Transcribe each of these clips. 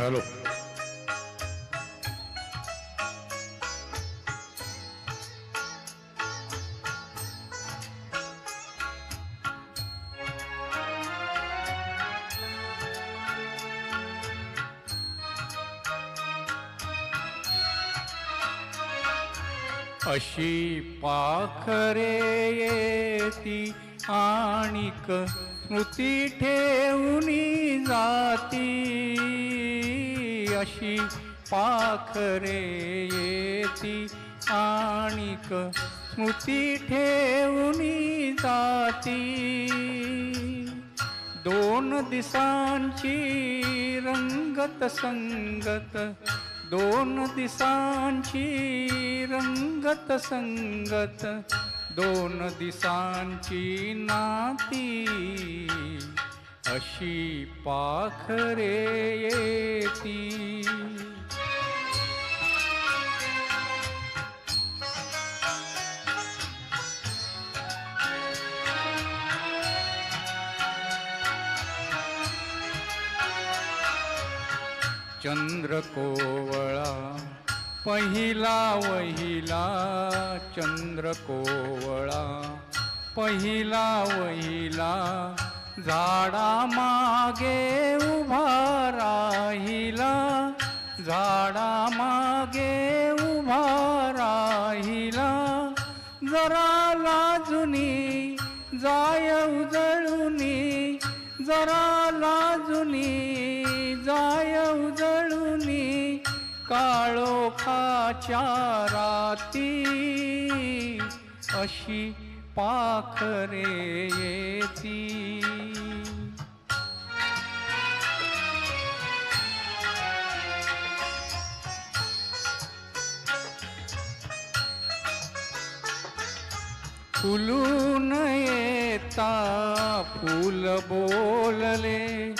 चालो. अशी पाखरे येती आणिक स्मृती ठेवूनी जाती. अशी पाखरे येती आणिक स्मृती ठेवूनी जाती. दोन दिसांची रंगत संगत, दोन दिसांची रंगत संगत, दोन दिसांची नाती. अशी पाखरे येती. चंद्र कोवळा पहिला वहिला, चंद्र कोवळा पहिला वहिला, झाडा मागे उभा राहिला, झाडा मागे उभा राहिला. जरा लाजुनी जाय उजळुनी, जरा लाजुनी जाय उजळुनी, काळोखाच्या राती. अशी पाखरे येती. फुलून येता फूल बोलले,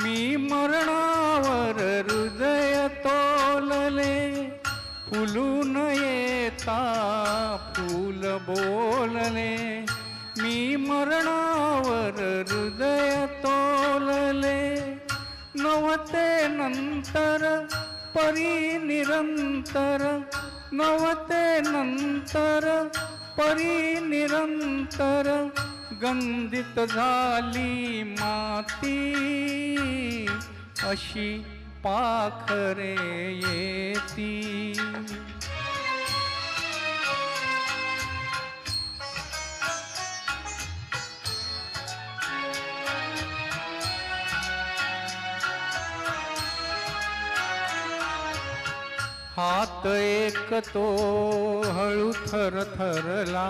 मी मरणावर हृदय तोलले. फुलून येता फूल बोलले, मी मरणावर हृदय तोलले. नवते नंतर परी निरंतर, नवते नंतर परी निरंतर, गंधित झाली माती. अशी पाखरे येती. हात एक तो हळू थरथरला,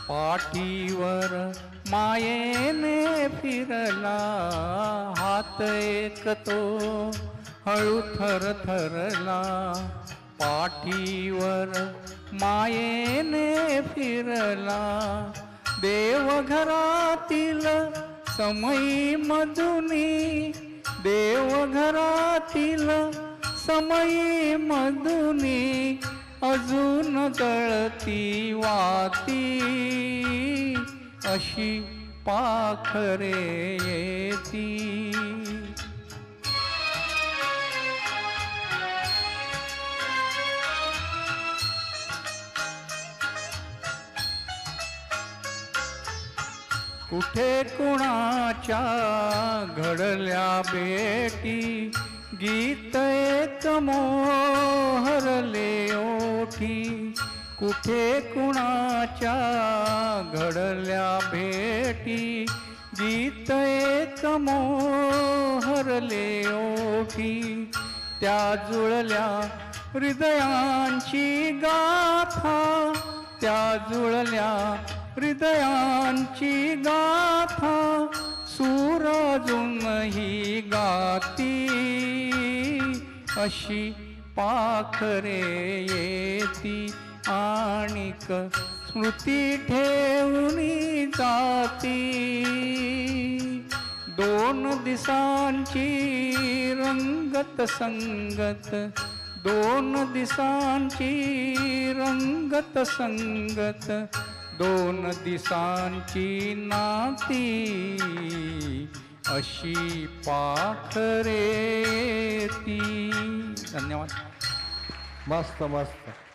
पाठीवर मायेने फिरला. हात एक तो हळू थरथरला, पाठीवर मायेने फिरला. देवघरातील समयी मधुनी, देवघरातील समयी मधुनी, अजून गळती वाती. अशी पाखरे येती. कुठे कुणाच्या घडल्या भेटी, गीत एक मोहरले ओठी. कुठे कुणाच्या घडल्या भेटी, गीत एक मोहरले ओठी. त्या जुळल्या हृदयांची गाथा, त्या जुळल्या हृदयांची गाथा, सूर अजूनही गाती. अशी पाखरे येती आणिक स्मृती ठेवूनी जाती. दोन दिसांची रंगत संगत, दोन दिसांची रंगत संगत, दोन दिसांची नाती. अशी पाखरे ती. धन्यवाद. मस्त मस्त.